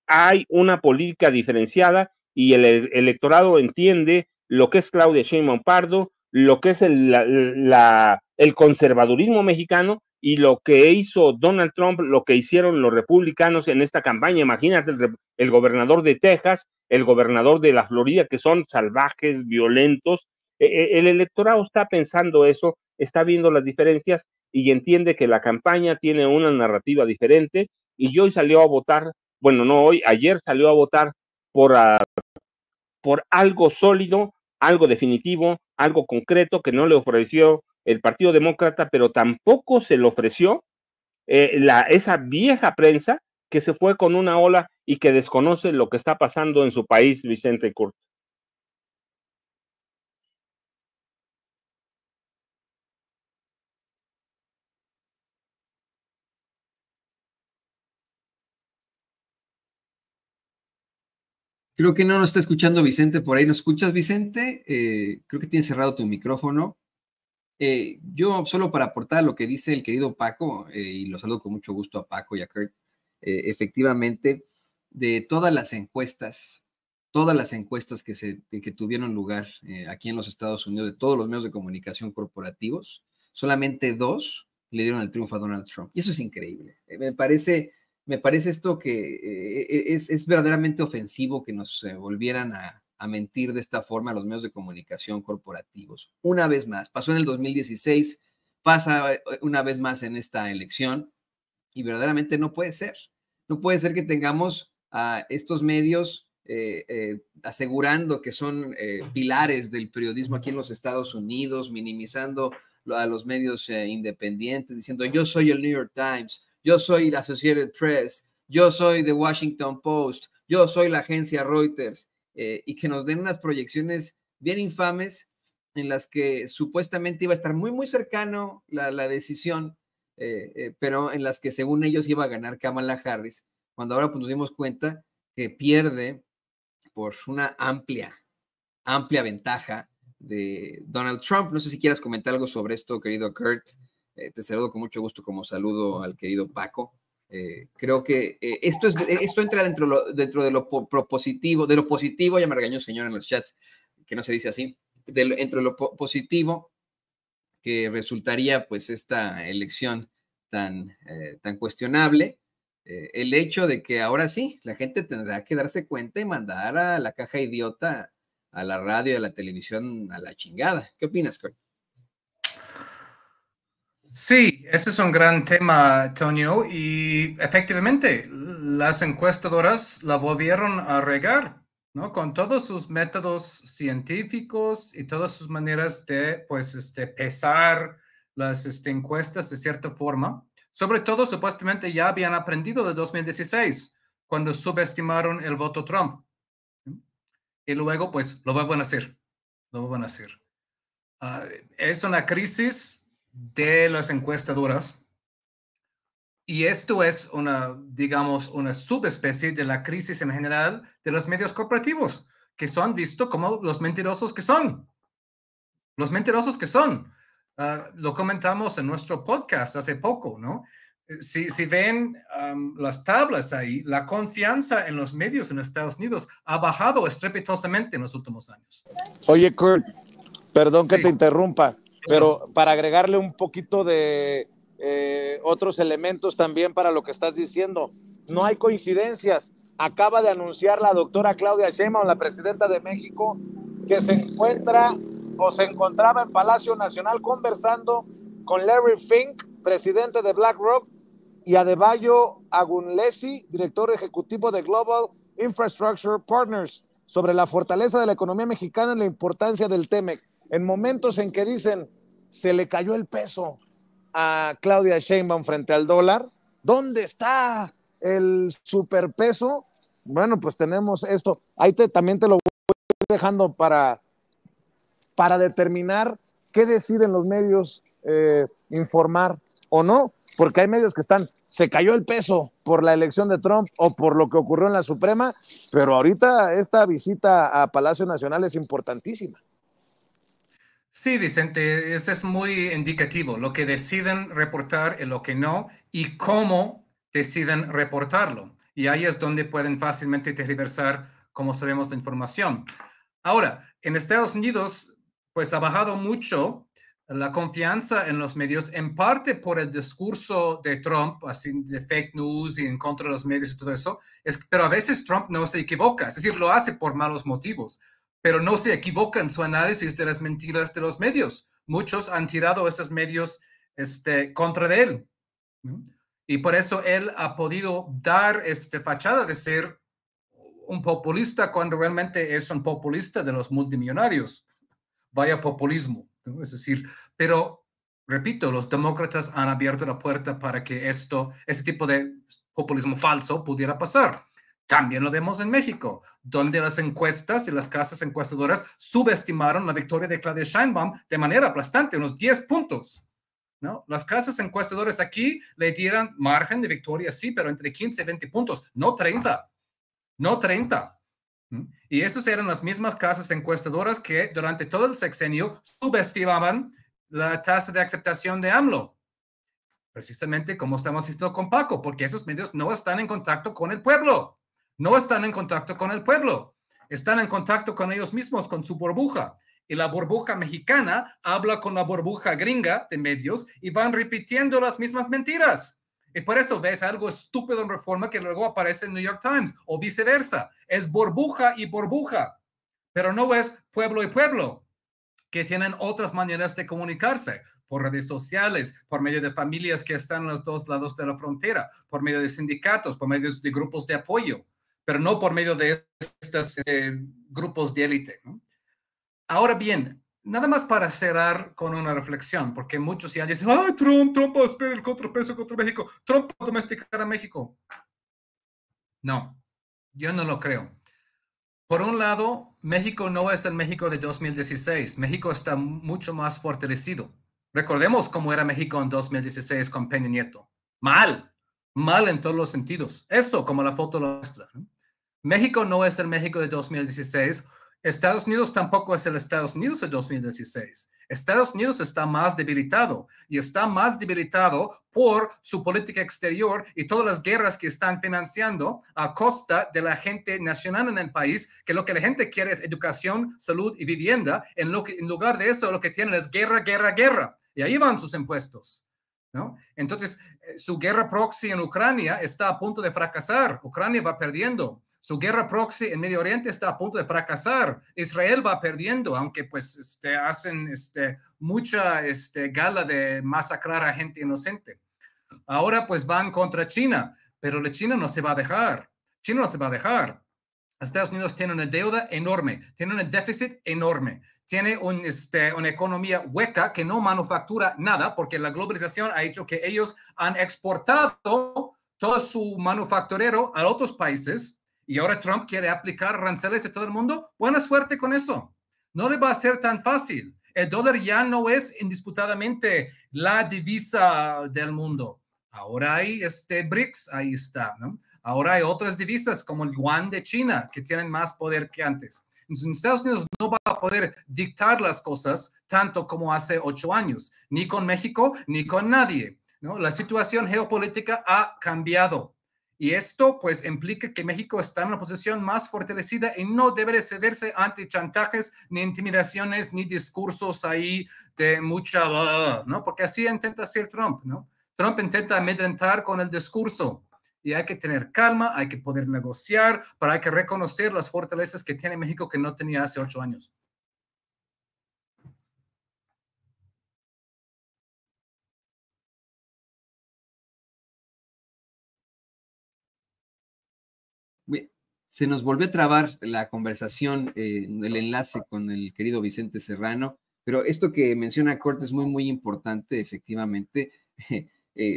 hay una política diferenciada, y el electorado entiende lo que es Claudia Sheinbaum Pardo, lo que es el conservadurismo mexicano, y lo que hizo Donald Trump, lo que hicieron los republicanos en esta campaña. Imagínate el gobernador de Texas, el gobernador de la Florida, que son salvajes, violentos. El electorado está pensando eso, está viendo las diferencias y entiende que la campaña tiene una narrativa diferente, y hoy salió a votar, bueno, no hoy, ayer salió a votar por algo sólido, algo definitivo, algo concreto que no le ofreció el Partido Demócrata, pero tampoco se le ofreció esa vieja prensa que se fue con una ola y que desconoce lo que está pasando en su país, Vicente Kurt. Creo que no nos está escuchando Vicente por ahí. ¿Nos escuchas, Vicente? Creo que tienes cerrado tu micrófono. Yo solo para aportar lo que dice el querido Paco, y lo saludo con mucho gusto a Paco y a Kurt, efectivamente, de todas las encuestas que tuvieron lugar aquí en los Estados Unidos, de todos los medios de comunicación corporativos, solamente 2 le dieron el triunfo a Donald Trump. Y eso es increíble. Me parece esto que es verdaderamente ofensivo que nos volvieran a mentir de esta forma a los medios de comunicación corporativos. Una vez más, pasó en el 2016, pasa una vez más en esta elección, y verdaderamente no puede ser. No puede ser que tengamos a estos medios asegurando que son pilares del periodismo aquí en los Estados Unidos, minimizando a los medios independientes, diciendo yo soy el New York Times, yo soy la Associated Press, yo soy The Washington Post, yo soy la agencia Reuters. y que nos den unas proyecciones bien infames en las que supuestamente iba a estar muy, muy cercano la decisión, pero en las que según ellos iba a ganar Kamala Harris, cuando ahora pues, nos dimos cuenta que pierde por una amplia ventaja de Donald Trump. No sé si quieras comentar algo sobre esto, querido Kurt. Te saludo con mucho gusto, como saludo al querido Paco. Creo que esto entra dentro de lo positivo, ya me regañó el señor en los chats, que no se dice así, entre lo positivo que resultaría pues esta elección tan cuestionable, el hecho de que ahora sí, la gente tendrá que darse cuenta y mandar a la caja idiota, a la radio y a la televisión a la chingada. ¿Qué opinas, Kurt? Sí, ese es un gran tema, Tonio, y efectivamente las encuestadoras la volvieron a regar, ¿no? Con todos sus métodos científicos y todas sus maneras de, pues, pesar las encuestas de cierta forma. Sobre todo, supuestamente ya habían aprendido de 2016, cuando subestimaron el voto Trump. Y luego, pues, lo vuelven a hacer. Es una crisis de las encuestadoras y esto es digamos, una subespecie de la crisis en general de los medios corporativos, que son vistos como los mentirosos que son. Lo comentamos en nuestro podcast hace poco, ¿no? Si ven las tablas ahí, la confianza en los medios en Estados Unidos ha bajado estrepitosamente en los últimos años. Oye, Kurt, perdón que Sí. te interrumpa, pero para agregarle un poquito de otros elementos también para lo que estás diciendo, no hay coincidencias. Acaba de anunciar la doctora Claudia Sheinbaum, la presidenta de México, que se encontraba en Palacio Nacional conversando con Larry Fink, presidente de BlackRock, y Adebayo Agunlesi, director ejecutivo de Global Infrastructure Partners, sobre la fortaleza de la economía mexicana y la importancia del TEMEC. En momentos en que dicen, se le cayó el peso a Claudia Sheinbaum frente al dólar, ¿dónde está el superpeso? Bueno, pues tenemos esto. Ahí también te lo voy dejando para determinar qué deciden los medios informar o no, porque hay medios que se cayó el peso por la elección de Trump o por lo que ocurrió en la Suprema, pero ahorita esta visita a Palacio Nacional es importantísima. Sí, Vicente, eso es muy indicativo, lo que deciden reportar y lo que no, y cómo deciden reportarlo. Y ahí es donde pueden fácilmente tergiversar, como sabemos, la información. Ahora, en Estados Unidos, pues ha bajado mucho la confianza en los medios, en parte por el discurso de Trump, así de fake news y en contra de los medios y todo eso, pero a veces Trump no se equivoca, es decir, lo hace por malos motivos, pero no se equivoca en su análisis de las mentiras de los medios. Muchos han tirado esos medios contra de él, ¿no? Y por eso él ha podido dar fachada de ser un populista cuando realmente es un populista de los multimillonarios. Vaya populismo, ¿no? Es decir, pero repito, los demócratas han abierto la puerta para que ese tipo de populismo falso pudiera pasar. También lo vemos en México, donde las encuestas y las casas encuestadoras subestimaron la victoria de Claudia Sheinbaum de manera aplastante, unos 10 puntos. ¿No? Las casas encuestadoras aquí le dieran margen de victoria, sí, pero entre 15 y 20 puntos, no 30. No 30. Y esas eran las mismas casas encuestadoras que durante todo el sexenio subestimaban la tasa de aceptación de AMLO. Precisamente como estamos diciendo con Paco, porque esos medios no están en contacto con el pueblo. No están en contacto con el pueblo. Están en contacto con ellos mismos, con su burbuja. Y la burbuja mexicana habla con la burbuja gringa de medios y van repitiendo las mismas mentiras. Y por eso ves algo estúpido en Reforma que luego aparece en New York Times o viceversa. Es burbuja y burbuja, pero no es pueblo y pueblo, que tienen otras maneras de comunicarse, por redes sociales, por medio de familias que están en los dos lados de la frontera, por medio de sindicatos, por medio de grupos de apoyo, pero no por medio de estos grupos de élite, ¿no? Ahora bien, nada más para cerrar con una reflexión, porque muchos ya dicen, ¡ay, Trump va a esperar el contrapeso contra México! ¡Trump va a domesticar a México! No, yo no lo creo. Por un lado, México no es el México de 2016. México está mucho más fortalecido. Recordemos cómo era México en 2016 con Peña Nieto. Mal, mal en todos los sentidos. Eso, como la foto lo muestra, ¿no? México no es el México de 2016. Estados Unidos tampoco es el Estados Unidos de 2016. Estados Unidos está más debilitado y está más debilitado por su política exterior y todas las guerras que están financiando a costa de la gente nacional en el país, que lo que la gente quiere es educación, salud y vivienda. En lugar de eso, lo que tienen es guerra, guerra, guerra. Y ahí van sus impuestos, ¿no? Entonces, su guerra proxy en Ucrania está a punto de fracasar. Ucrania va perdiendo. Su guerra proxy en Medio Oriente está a punto de fracasar. Israel va perdiendo, aunque pues hacen mucha gala de masacrar a gente inocente. Ahora pues van contra China, pero la China no se va a dejar. China no se va a dejar. Estados Unidos tiene una deuda enorme, tiene un déficit enorme, tiene una economía hueca que no manufactura nada porque la globalización ha hecho que ellos han exportado todo su manufacturero a otros países. Y ahora Trump quiere aplicar aranceles a todo el mundo. Buena suerte con eso. No le va a ser tan fácil. El dólar ya no es indisputadamente la divisa del mundo. Ahora hay BRICS, ahí está, ¿no? Ahora hay otras divisas como el yuan de China que tienen más poder que antes. Entonces, Estados Unidos no va a poder dictar las cosas tanto como hace 8 años, ni con México, ni con nadie, ¿no? La situación geopolítica ha cambiado. Y esto pues implica que México está en una posición más fortalecida y no debe cederse ante chantajes, ni intimidaciones, ni discursos ahí de mucha, ¿no? Porque así intenta hacer Trump, ¿no? Trump intenta amedrentar con el discurso y hay que tener calma, hay que poder negociar, pero hay que reconocer las fortalezas que tiene México que no tenía hace 8 años. Se nos volvió a trabar la conversación, el enlace con el querido Vicente Serrano, pero esto que menciona Cort es muy, muy importante, efectivamente.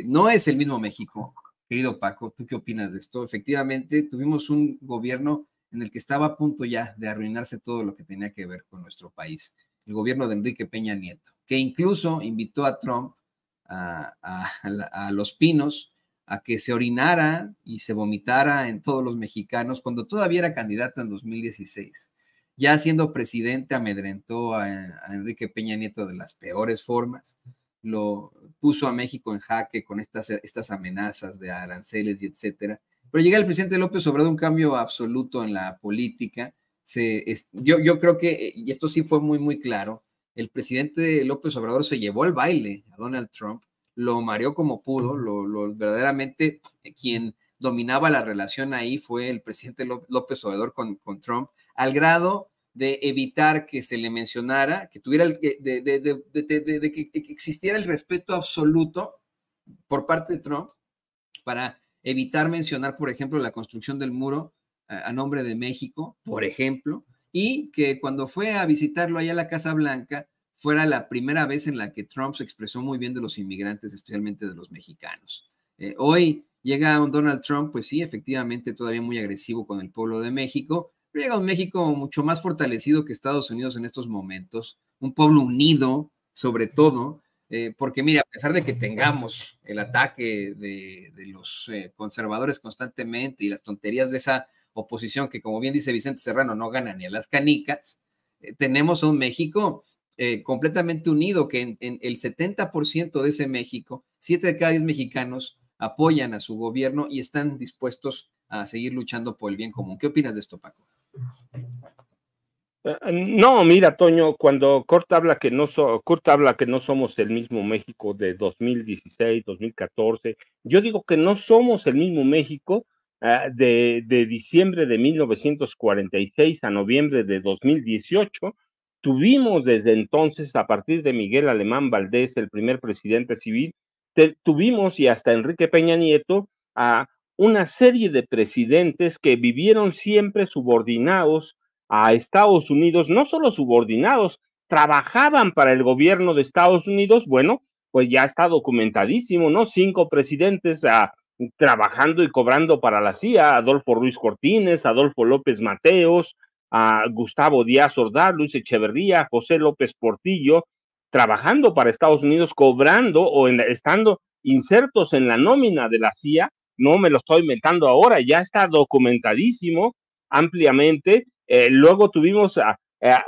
No es el mismo México, querido Paco, ¿tú qué opinas de esto? Efectivamente, tuvimos un gobierno en el que estaba a punto ya de arruinarse todo lo que tenía que ver con nuestro país, el gobierno de Enrique Peña Nieto, que incluso invitó a Trump a Los Pinos a que se orinara y se vomitara en todos los mexicanos cuando todavía era candidato en 2016. Ya siendo presidente amedrentó a Enrique Peña Nieto de las peores formas, lo puso a México en jaque con estas amenazas de aranceles y etcétera. Pero llega el presidente López Obrador, un cambio absoluto en la política. Yo creo que, y esto sí fue muy, muy claro, el presidente López Obrador se llevó al baile a Donald Trump, lo mareó como pudo, verdaderamente quien dominaba la relación ahí fue el presidente López Obrador con Trump, al grado de evitar que se le mencionara, que tuviera que existiera el respeto absoluto por parte de Trump para evitar mencionar, por ejemplo, la construcción del muro a nombre de México, por ejemplo, y que cuando fue a visitarlo allá a la Casa Blanca, fuera la primera vez en la que Trump se expresó muy bien de los inmigrantes, especialmente de los mexicanos. Hoy llega un Donald Trump, pues sí, efectivamente todavía muy agresivo con el pueblo de México, pero llega un México mucho más fortalecido que Estados Unidos en estos momentos, un pueblo unido, sobre todo, porque mira, a pesar de que tengamos el ataque de los conservadores constantemente y las tonterías de esa oposición que, como bien dice Vicente Serrano, no gana ni a las canicas, tenemos un México completamente unido, que en el 70% de ese México, 7 de cada 10 mexicanos apoyan a su gobierno y están dispuestos a seguir luchando por el bien común. ¿Qué opinas de esto, Paco? No, mira, Toño, cuando Kurt habla que no somos el mismo México de 2016, 2014, yo digo que no somos el mismo México de diciembre de 1946 a noviembre de 2018. Tuvimos desde entonces, a partir de Miguel Alemán Valdés, el primer presidente civil, tuvimos y hasta Enrique Peña Nieto a una serie de presidentes que vivieron siempre subordinados a Estados Unidos, no solo subordinados, trabajaban para el gobierno de Estados Unidos. Bueno, pues ya está documentadísimo, ¿no? 5 presidentes trabajando y cobrando para la CIA, Adolfo Ruiz Cortines, Adolfo López Mateos, a Gustavo Díaz Ordaz, Luis Echeverría, José López Portillo, trabajando para Estados Unidos, cobrando o estando insertos en la nómina de la CIA. No me lo estoy inventando ahora, ya está documentadísimo ampliamente. Luego tuvimos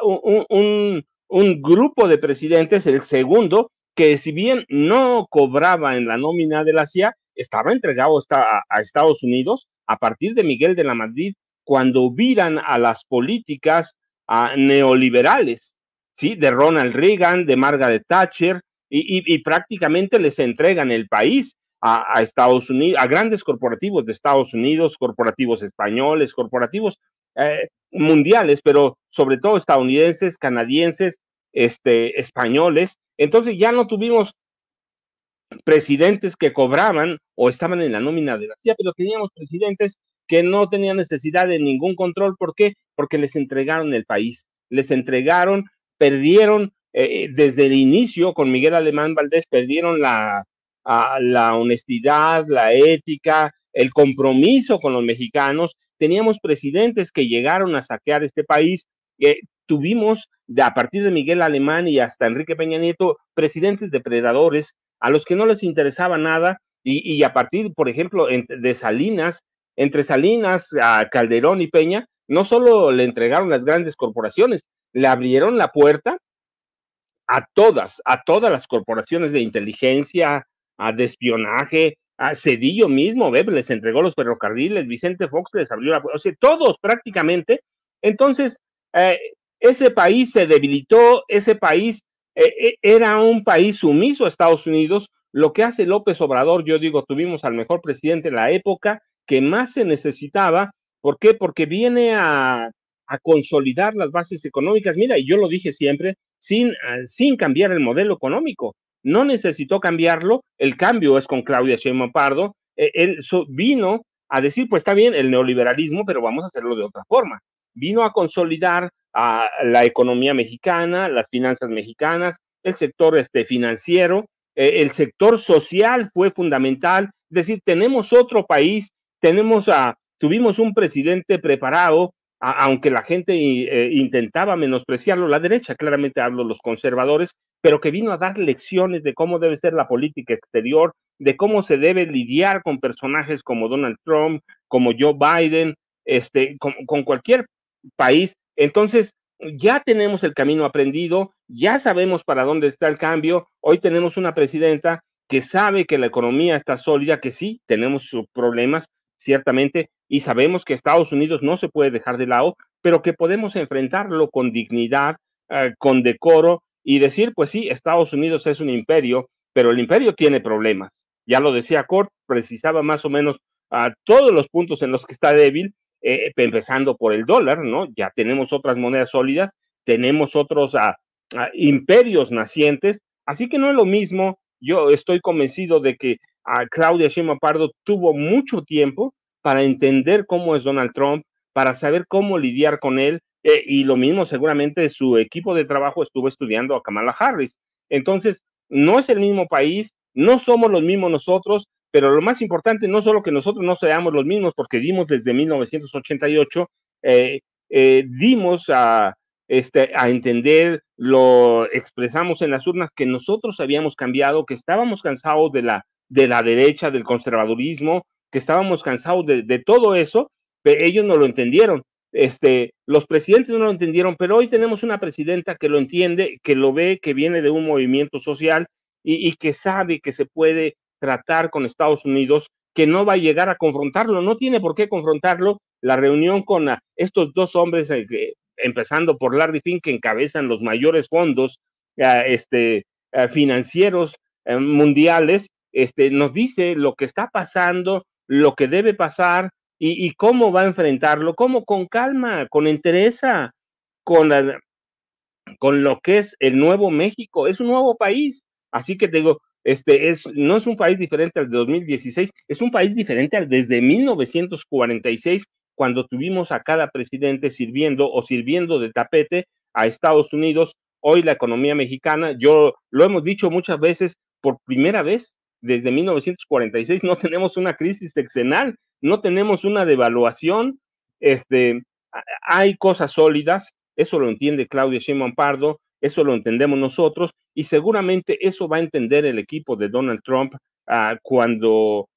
un grupo de presidentes, el segundo, que si bien no cobraba en la nómina de la CIA, estaba entregado a Estados Unidos a partir de Miguel de la Madrid, cuando viran a las políticas neoliberales, ¿sí? De Ronald Reagan, de Margaret Thatcher, y prácticamente les entregan el país a Estados Unidos, a grandes corporativos de Estados Unidos, corporativos españoles, corporativos mundiales, pero sobre todo estadounidenses, canadienses, españoles. Entonces ya no tuvimos presidentes que cobraban o estaban en la nómina de la CIA, pero teníamos presidentes que no tenían necesidad de ningún control. ¿Por qué? Porque les entregaron el país, les entregaron, perdieron desde el inicio con Miguel Alemán Valdés, perdieron la honestidad, la ética, el compromiso con los mexicanos. Teníamos presidentes que llegaron a saquear este país. Tuvimos, a partir de Miguel Alemán y hasta Enrique Peña Nieto, presidentes depredadores a los que no les interesaba nada, y a partir, por ejemplo, de Salinas, entre Salinas, a Calderón y Peña, no solo le entregaron las grandes corporaciones, le abrieron la puerta a todas las corporaciones de inteligencia, de espionaje, a Cedillo mismo, les entregó los ferrocarriles, Vicente Fox les abrió la puerta, o sea, todos prácticamente. Entonces, ese país se debilitó, ese país era un país sumiso a Estados Unidos. Lo que hace López Obrador, yo digo, tuvimos al mejor presidente en la época que más se necesitaba. ¿Por qué? Porque viene a consolidar las bases económicas. Mira, y yo lo dije siempre, sin cambiar el modelo económico. No necesitó cambiarlo, el cambio es con Claudia Sheinbaum Pardo. Él vino a decir, pues está bien el neoliberalismo, pero vamos a hacerlo de otra forma. Vino a consolidar a la economía mexicana, las finanzas mexicanas, el sector financiero, el sector social fue fundamental. Es decir, tenemos otro país, tuvimos un presidente preparado, aunque la gente intentaba menospreciarlo, la derecha, claramente hablo los conservadores, pero que vino a dar lecciones de cómo debe ser la política exterior, de cómo se debe lidiar con personajes como Donald Trump, como Joe Biden, con cualquier país. Entonces, ya tenemos el camino aprendido, ya sabemos para dónde está el cambio. Hoy tenemos una presidenta que sabe que la economía está sólida, que sí, tenemos sus problemas, ciertamente, y sabemos que Estados Unidos no se puede dejar de lado, pero que podemos enfrentarlo con dignidad, con decoro, y decir, pues sí, Estados Unidos es un imperio, pero el imperio tiene problemas. Ya lo decía Cort, precisaba más o menos todos los puntos en los que está débil, empezando por el dólar, ¿no? Ya tenemos otras monedas sólidas, tenemos otros imperios nacientes, así que no es lo mismo. Yo estoy convencido de que Claudia Sheinbaum Pardo tuvo mucho tiempo para entender cómo es Donald Trump, para saber cómo lidiar con él, y lo mismo seguramente su equipo de trabajo estuvo estudiando a Kamala Harris. Entonces, no es el mismo país, no somos los mismos nosotros, pero lo más importante, no solo que nosotros no seamos los mismos, porque dimos desde 1988, dimos a entender, lo expresamos en las urnas, que nosotros habíamos cambiado, que estábamos cansados de la derecha, del conservadurismo, que estábamos cansados de todo eso. Ellos no lo entendieron. Los presidentes no lo entendieron, pero hoy tenemos una presidenta que lo entiende, que lo ve, que viene de un movimiento social y que sabe que se puede tratar con Estados Unidos, que no va a llegar a confrontarlo, no tiene por qué confrontarlo. La reunión con estos dos hombres, empezando por Larry Fink, que encabezan los mayores fondos financieros mundiales, nos dice lo que está pasando, lo que debe pasar y cómo va a enfrentarlo, cómo, con calma, con entereza, con lo que es el nuevo México. Es un nuevo país, así que te digo, no es un país diferente al de 2016, es un país diferente al desde 1946, cuando tuvimos a cada presidente sirviendo de tapete a Estados Unidos. Hoy la economía mexicana, yo lo hemos dicho muchas veces, por primera vez desde 1946 no tenemos una crisis sexenal, no tenemos una devaluación. hay cosas sólidas, eso lo entiende Claudia Sheinbaum Pardo, eso lo entendemos nosotros, y seguramente eso va a entender el equipo de Donald Trump cuando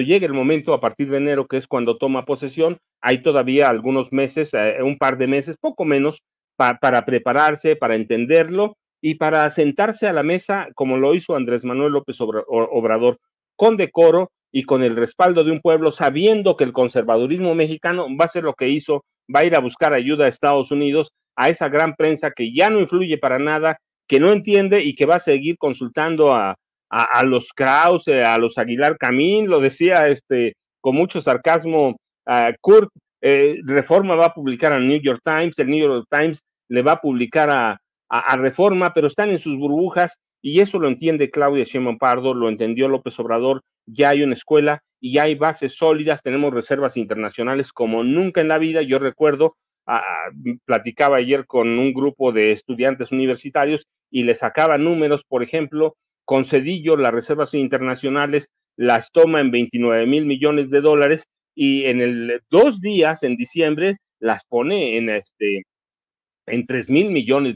llegue el momento a partir de enero, que es cuando toma posesión. Hay todavía algunos meses, un par de meses, poco menos, para prepararse, para entenderlo y para sentarse a la mesa como lo hizo Andrés Manuel López Obrador, con decoro y con el respaldo de un pueblo, sabiendo que el conservadurismo mexicano va a hacer lo que hizo, va a ir a buscar ayuda a Estados Unidos, a esa gran prensa que ya no influye para nada, que no entiende y que va a seguir consultando a los Krause, a los Aguilar Camín, lo decía con mucho sarcasmo Kurt. Reforma va a publicar al New York Times, el New York Times le va a publicar a Reforma, pero están en sus burbujas, y eso lo entiende Claudia Sheinbaum Pardo, lo entendió López Obrador. Ya hay una escuela y ya hay bases sólidas, tenemos reservas internacionales como nunca en la vida. Yo recuerdo, platicaba ayer con un grupo de estudiantes universitarios y les sacaba números. Por ejemplo, con Cedillo las reservas internacionales las toma en $29,000 millones, y en 2 días, en diciembre, las pone en $3,000 millones,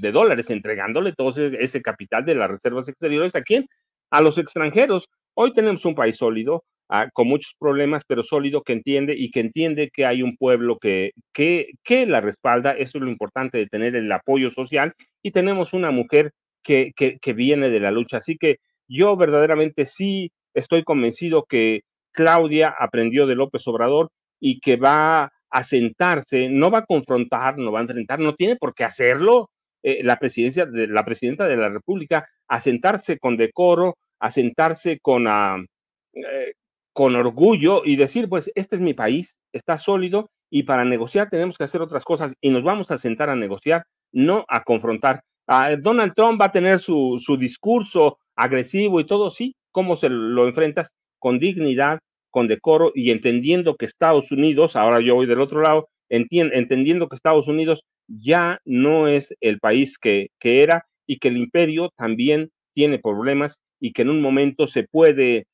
entregándole todo ese capital de las reservas exteriores. ¿A quién? A los extranjeros. Hoy tenemos un país sólido, con muchos problemas, pero sólido, que entiende que hay un pueblo que la respalda. Eso es lo importante de tener el apoyo social, y tenemos una mujer que viene de la lucha. Así que yo verdaderamente sí estoy convencido que Claudia aprendió de López Obrador y que va a sentarse, no va a confrontar, no va a enfrentar, no tiene por qué hacerlo la presidenta de la República, a sentarse con decoro, a sentarse con orgullo y decir, pues este es mi país, está sólido, y para negociar tenemos que hacer otras cosas, y nos vamos a sentar a negociar, no a confrontar. Donald Trump va a tener su discurso agresivo y todo, sí. ¿Cómo se lo enfrentas? Con dignidad, con decoro, y entendiendo que Estados Unidos, ahora yo voy del otro lado, entendiendo que Estados Unidos ya no es el país que era, y que el imperio también tiene problemas, y que en un momento se puede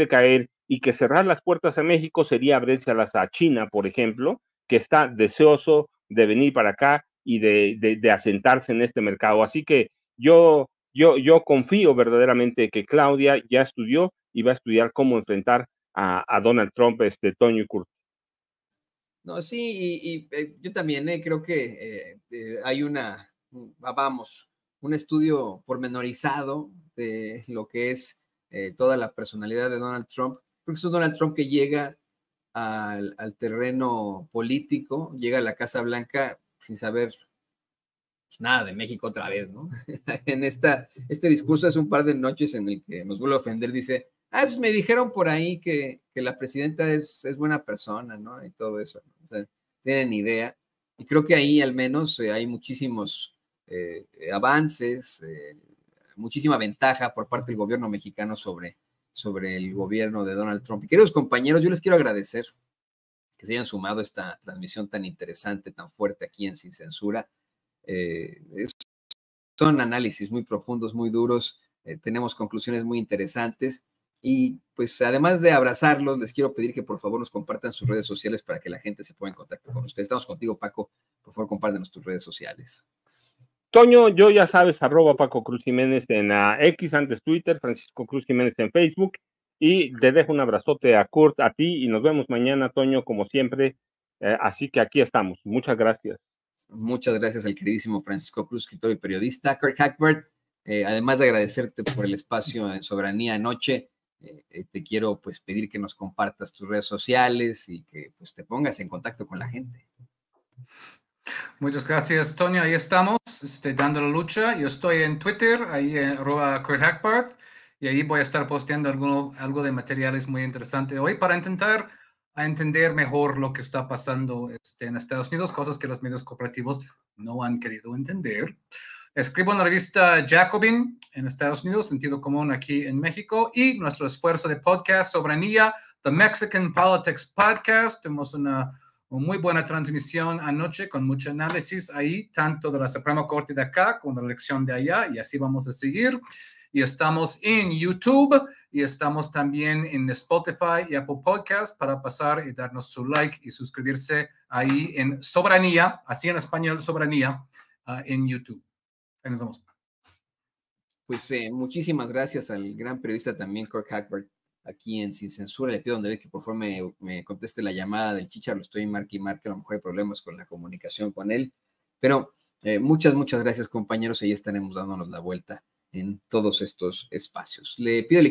caer, y que cerrar las puertas a México sería abrirselas a China, por ejemplo, que está deseoso de venir para acá y de asentarse en este mercado. Así que yo confío verdaderamente que Claudia ya estudió y va a estudiar cómo enfrentar a Donald Trump, Toño y Kurt. No, sí, y yo también creo que hay un estudio pormenorizado de lo que es toda la personalidad de Donald Trump, porque es un Donald Trump que llega al terreno político, llega a la Casa Blanca sin saber nada de México otra vez, ¿no? En este discurso hace un par de noches en el que nos vuelve a ofender, dice, pues me dijeron por ahí que la presidenta es buena persona, ¿no? Y todo eso, ¿no? O sea, tienen idea. Y creo que ahí al menos hay muchísimos avances, muchísima ventaja por parte del gobierno mexicano sobre el gobierno de Donald Trump. Y queridos compañeros, yo les quiero agradecer que se hayan sumado a esta transmisión tan interesante, tan fuerte aquí en Sin Censura. Son análisis muy profundos, muy duros, tenemos conclusiones muy interesantes, y pues además de abrazarlos, les quiero pedir que por favor nos compartan sus redes sociales para que la gente se ponga en contacto con ustedes. Estamos contigo, Paco, por favor compártenos tus redes sociales. Toño, yo ya sabes, @Paco Cruz Jiménez en X, antes Twitter, Francisco Cruz Jiménez en Facebook, y te dejo un abrazote a Kurt, a ti, y nos vemos mañana, Toño, como siempre, así que aquí estamos. Muchas gracias. Muchas gracias al queridísimo Francisco Cruz, escritor y periodista. Kurt Hackbert, además de agradecerte por el espacio en Soberanía Anoche, te quiero pues pedir que nos compartas tus redes sociales y que pues te pongas en contacto con la gente. Muchas gracias, Toño. Ahí estamos, dando la lucha. Yo estoy en Twitter, ahí @Kurt Hackbart, y ahí voy a estar posteando algo de materiales muy interesantes hoy para intentar entender mejor lo que está pasando en Estados Unidos, cosas que los medios cooperativos no han querido entender. Escribo en la revista Jacobin en Estados Unidos, Sentido Común aquí en México, y nuestro esfuerzo de podcast Soberanía, The Mexican Politics Podcast. Tenemos una muy buena transmisión anoche con mucho análisis ahí, tanto de la Suprema Corte de acá como de la elección de allá, y así vamos a seguir. Y estamos en YouTube y estamos también en Spotify y Apple Podcast para pasar y darnos su like y suscribirse ahí en Soberanía, así en español, Soberanía, en YouTube. Ahí nos vemos. Pues muchísimas gracias al gran periodista también, Kirk Hackberg, aquí en Sin Censura. Le pido donde ve que por favor me conteste la llamada del Chicharo. Estoy marque y marque, a lo mejor hay problemas con la comunicación con él. Pero muchas gracias, compañeros. Ahí estaremos dándonos la vuelta en todos estos espacios. Le pido al